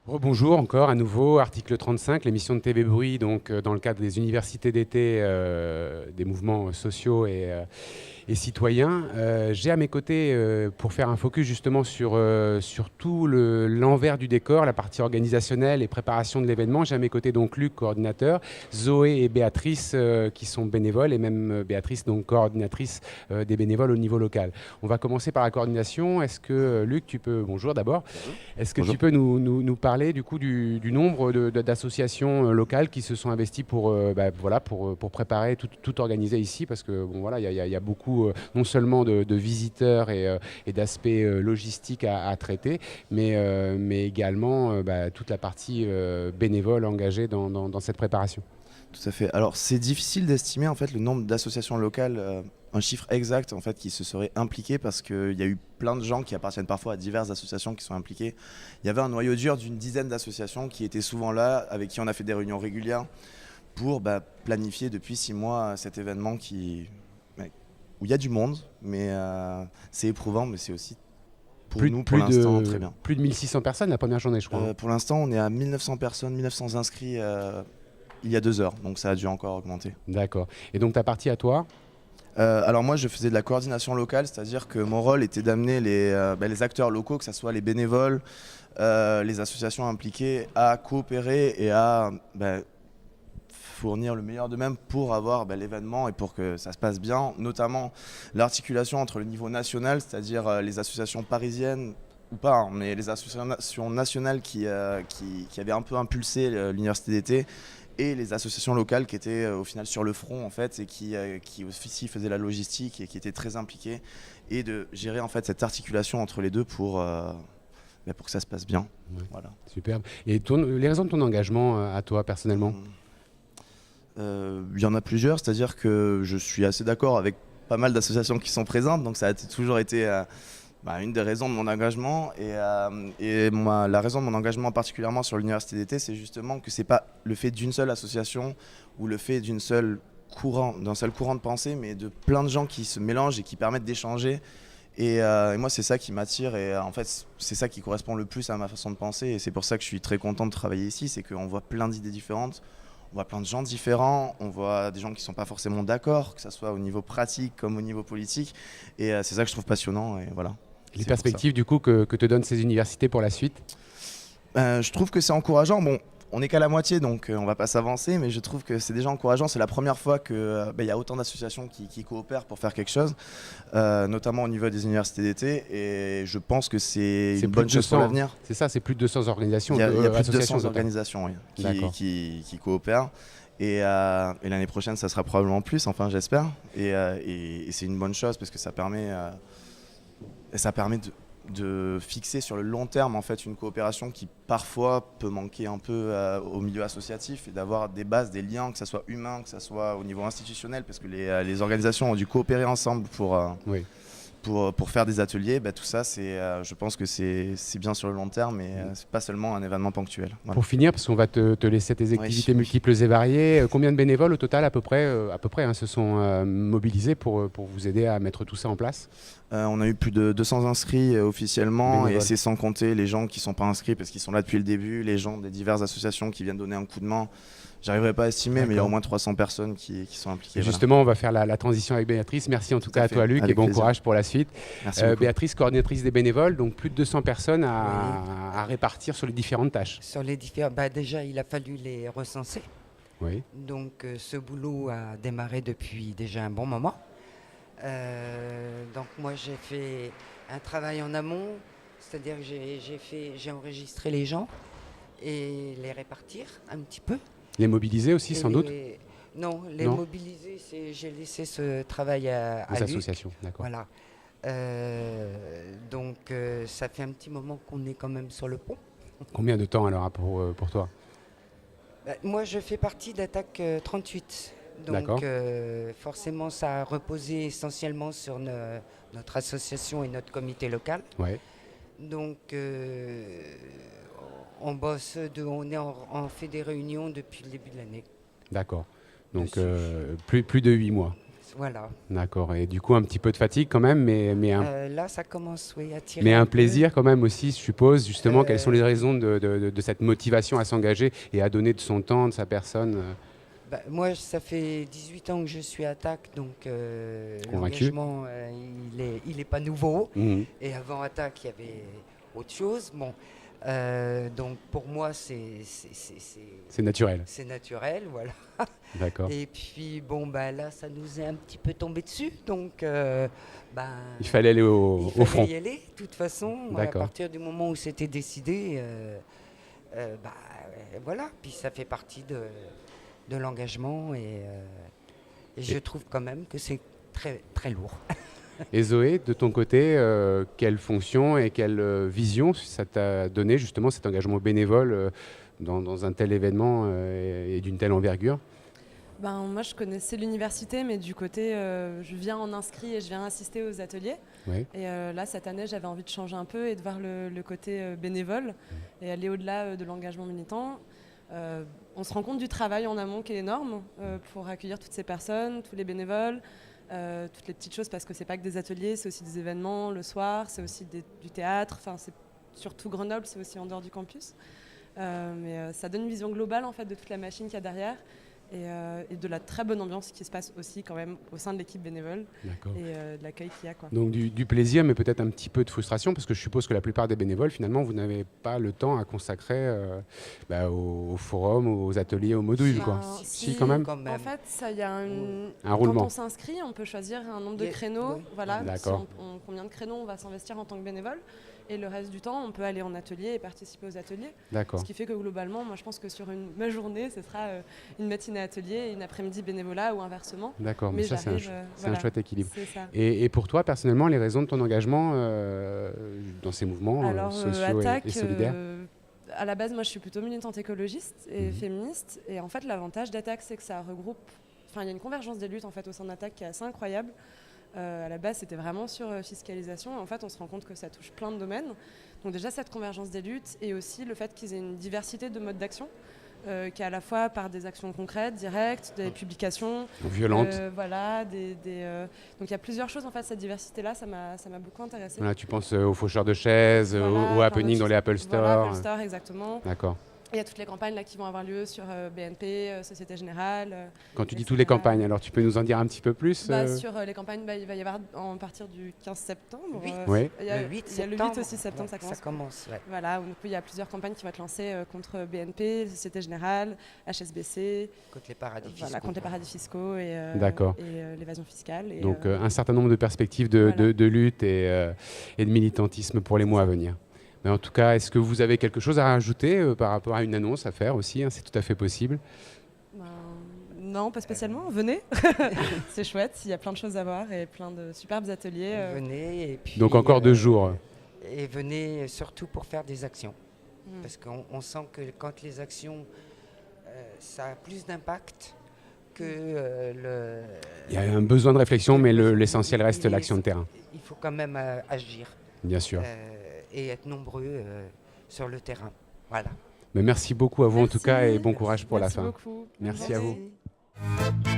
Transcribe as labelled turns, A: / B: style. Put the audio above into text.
A: Rebonjour encore à nouveau, article 35, l'émission de TV Bruit, donc dans le cadre des universités d'été, des mouvements sociaux et citoyens. J'ai à mes côtés, pour faire un focus justement sur tout l'envers du décor, la partie organisationnelle et préparation de l'événement, j'ai à mes côtés donc Luc, coordinateur, Zoé et Béatrice qui sont bénévoles, et même Béatrice, donc coordinatrice des bénévoles au niveau local. On va commencer par la coordination. Est-ce que Luc, tu peux, bonjour d'abord, est-ce que
B: Bonjour.
A: tu peux nous parler du coup du nombre d'associations locales qui se sont investies pour préparer, tout organiser ici? Parce que bon, voilà, il y a beaucoup non seulement de visiteurs et d'aspects logistiques à traiter, mais également toute la partie bénévole engagée dans cette préparation.
B: Tout à fait. Alors, c'est difficile d'estimer en fait le nombre d'associations locales, un chiffre exact en fait qui se seraient impliquées parce qu'il y a eu plein de gens qui appartiennent parfois à diverses associations qui sont impliquées. Il y avait un noyau dur d'une dizaine d'associations qui étaient souvent là, avec qui on a fait des réunions régulières pour planifier depuis 6 mois cet événement où il y a du monde, mais c'est éprouvant, mais c'est aussi pour nous pour l'instant très bien.
A: Plus de 1600 personnes la première journée, je crois.
B: Pour l'instant, on est à 1900 personnes, 1900 inscrits il y a 2 heures, donc ça a dû encore augmenter.
A: D'accord. Et donc ta partie à toi?
B: Alors moi je faisais de la coordination locale, c'est-à-dire que mon rôle était d'amener les acteurs locaux, que ce soit les bénévoles, les associations impliquées, à coopérer et à fournir le meilleur d'eux-mêmes pour avoir l'événement et pour que ça se passe bien, notamment l'articulation entre le niveau national, c'est-à-dire les associations parisiennes ou pas, hein, mais les associations nationales qui avaient un peu impulsé l'université d'été, et les associations locales qui étaient au final sur le front en fait et qui aussi faisaient la logistique et qui étaient très impliquées, et de gérer en fait cette articulation entre les deux pour que ça se passe bien.
A: Ouais.
B: Voilà.
A: Superbe. Et les raisons de ton engagement à toi personnellement?
B: Il y en a plusieurs, c'est-à-dire que je suis assez d'accord avec pas mal d'associations qui sont présentes, donc ça a toujours été une des raisons de mon engagement. La raison de mon engagement particulièrement sur l'université d'été, c'est justement que c'est pas le fait d'une seule association ou le fait d'un seul courant de pensée, mais de plein de gens qui se mélangent et qui permettent d'échanger. Et moi, c'est ça qui m'attire, et en fait, c'est ça qui correspond le plus à ma façon de penser. Et c'est pour ça que je suis très content de travailler ici, c'est qu'on voit plein d'idées différentes. On voit plein de gens différents, on voit des gens qui ne sont pas forcément d'accord, que ce soit au niveau pratique comme au niveau politique. Et c'est ça que je trouve passionnant. Et voilà.
A: Les perspectives du coup que te donnent ces universités pour la suite?
B: Je trouve que c'est encourageant. Bon, on n'est qu'à la moitié, donc on ne va pas s'avancer, mais je trouve que c'est déjà encourageant. C'est la première fois qu'il y a autant d'associations qui coopèrent pour faire quelque chose, notamment au niveau des universités d'été. Et je pense que c'est une bonne chose pour l'avenir.
A: C'est ça, c'est plus de 200 organisations.
B: Il y a plus de 200 organisations qui coopèrent. Et l'année prochaine, ça sera probablement plus, enfin j'espère. Et c'est une bonne chose parce que ça permet de fixer sur le long terme en fait une coopération qui parfois peut manquer un peu au milieu associatif, et d'avoir des bases, des liens, que ce soit humain, que ce soit au niveau institutionnel, parce que les organisations ont dû coopérer ensemble
A: Oui.
B: pour faire des ateliers. Tout ça, je pense que c'est bien sur le long terme, et c'est pas seulement un événement ponctuel. Voilà.
A: Pour finir, parce qu'on va te laisser tes activités multiples et variées, combien de bénévoles au total à peu près, se sont mobilisés pour vous aider à mettre tout ça en place?
B: On a eu plus de 200 inscrits officiellement,
A: bénévoles.
B: Et c'est sans compter les gens qui ne sont pas inscrits parce qu'ils sont là depuis le début, les gens des diverses associations qui viennent donner un coup de main. J'arriverai pas à estimer, mais il y a au moins 300 personnes qui sont impliquées.
A: Justement, on va faire la transition avec Béatrice. Merci en tout cas à toi, Luc,
B: avec
A: et bon
B: plaisir.
A: courage pour la suite.
B: Merci beaucoup.
A: Béatrice, coordinatrice des bénévoles, donc plus de 200 personnes à répartir sur les différentes tâches.
C: Sur les différents, déjà, il a fallu les recenser.
A: Oui.
C: Donc, ce boulot a démarré depuis déjà un bon moment. Donc, moi, j'ai fait un travail en amont, c'est-à-dire que j'ai enregistré les gens et les répartir un petit peu.
A: Les mobiliser aussi, sans doute?
C: Non, les mobiliser, j'ai laissé ce travail à
A: les
C: Luc.
A: associations, d'accord.
C: Voilà. Donc, ça fait un petit moment qu'on est quand même sur le pont.
A: Combien de temps alors pour toi?
C: Moi, je fais partie d'Attaque 38. Donc, forcément, ça a reposé essentiellement sur notre association et notre comité local.
A: Ouais.
C: Donc, on fait des réunions depuis le début de l'année.
A: D'accord. Donc, plus de 8 mois.
C: Voilà.
A: D'accord. Et du coup, un petit peu de fatigue quand même,
C: Là, ça commence, oui, à tirer.
A: mais un
C: peu.
A: plaisir quand même aussi, je suppose. Justement, quelles sont les raisons de cette motivation à s'engager et à donner de son temps, de sa personne
C: Moi, ça fait 18 ans que je suis à TAC, donc
A: Convaincu.
C: l'engagement, il est pas nouveau.
A: Mhm.
C: Et avant ATTAC, il y avait autre chose. Bon, donc pour moi, c'est
A: naturel.
C: c'est naturel, voilà.
A: D'accord.
C: Et puis, bon, là, ça nous est un petit peu tombé dessus, donc
A: Il fallait aller au
C: il
A: front.
C: fallait y aller, de toute façon. À
A: D'accord.
C: partir du moment où c'était décidé, voilà. Puis ça fait partie de l'engagement et je trouve quand même que c'est très, très lourd.
A: Et Zoé, de ton côté, quelle fonction et quelle vision ça t'a donné justement cet engagement bénévole dans un tel événement et d'une telle envergure?
D: Moi, je connaissais l'université, mais du côté, je viens en inscrit et je viens assister aux ateliers.
A: Oui.
D: Et là, cette année, j'avais envie de changer un peu et de voir le côté bénévole et aller au-delà de l'engagement militant. On se rend compte du travail en amont qui est énorme pour accueillir toutes ces personnes, tous les bénévoles, toutes les petites choses, parce que c'est pas que des ateliers, c'est aussi des événements le soir, c'est aussi du théâtre. Enfin, c'est surtout Grenoble, c'est aussi en dehors du campus. Mais ça donne une vision globale en fait de toute la machine qu'il y a derrière. Et de la très bonne ambiance qui se passe aussi quand même au sein de l'équipe bénévole.
A: D'accord.
D: Et de l'accueil qu'il y a, quoi.
A: Donc du plaisir, mais peut-être un petit peu de frustration, parce que je suppose que la plupart des bénévoles, finalement, vous n'avez pas le temps à consacrer au forum, aux ateliers, aux modules, quoi. Si, quand même.
D: En fait, il y a
A: Un roulement.
D: Quand on s'inscrit, on peut choisir un nombre de créneaux.
C: Oui.
D: Voilà,
A: D'accord.
D: combien de créneaux on va s'investir en tant que bénévole. Et le reste du temps, on peut aller en atelier et participer aux ateliers.
A: D'accord.
D: Ce qui fait que globalement, moi je pense que sur ma journée, ce sera une matinée atelier et une après-midi bénévolat ou inversement.
A: D'accord, mais ça c'est un chouette équilibre.
D: C'est ça.
A: Et pour toi, personnellement, les raisons de ton engagement dans ces mouvements sociaux
D: ATTAC,
A: et solidaires?
D: à la base, moi je suis plutôt militante écologiste et féministe. Et en fait, l'avantage d'ATTAC, c'est que ça regroupe... Enfin, il y a une convergence des luttes en fait, au sein d'ATTAC qui est assez incroyable. À la base, c'était vraiment sur fiscalisation. En fait, on se rend compte que ça touche plein de domaines. Donc déjà, cette convergence des luttes et aussi le fait qu'ils aient une diversité de modes d'action, qui est à la fois par des actions concrètes, directes, des publications.
A: Violentes.
D: Voilà, donc il y a plusieurs choses, en fait, cette diversité-là, ça m'a beaucoup intéressée.
A: Voilà, tu penses aux faucheurs de chaises,
D: Voilà,
A: aux happenings dans les Apple Store.
D: Voilà, Apple Store, exactement.
A: D'accord.
D: Il y a toutes les campagnes là, qui vont avoir lieu sur BNP, Société Générale.
A: Quand tu dis toutes les campagnes, alors tu peux nous en dire un petit peu plus
D: Sur les campagnes, il va y avoir à partir du 15 septembre.
A: Oui.
D: Il y a
C: Le 8
D: il y a le 8
C: septembre.
D: aussi septembre, ça commence.
C: Ça commence, ouais.
D: Voilà, donc il y a plusieurs campagnes qui vont être lancées contre BNP, Société Générale, HSBC,
C: Contre les paradis fiscaux.
D: voilà, contre les paradis fiscaux et l'évasion fiscale. Et,
A: Donc un certain nombre de perspectives de lutte et de militantisme pour les mois à venir. Mais en tout cas, est-ce que vous avez quelque chose à rajouter par rapport à une annonce à faire aussi, c'est tout à fait possible.
D: Non, pas spécialement. Venez, c'est chouette. Il y a plein de choses à voir et plein de superbes ateliers.
C: Venez et puis.
A: Donc encore 2 jours.
C: Et venez surtout pour faire des actions, parce qu'on sent que quand les actions, ça a plus d'impact que le.
A: Il y a un besoin de réflexion, mais l'essentiel reste l'action de terrain.
C: Il faut quand même agir.
A: Bien sûr.
C: Et être nombreux sur le terrain. Voilà.
A: Mais merci beaucoup à vous en tout cas et bon courage pour la fin.
D: Merci beaucoup.
A: Merci à vous.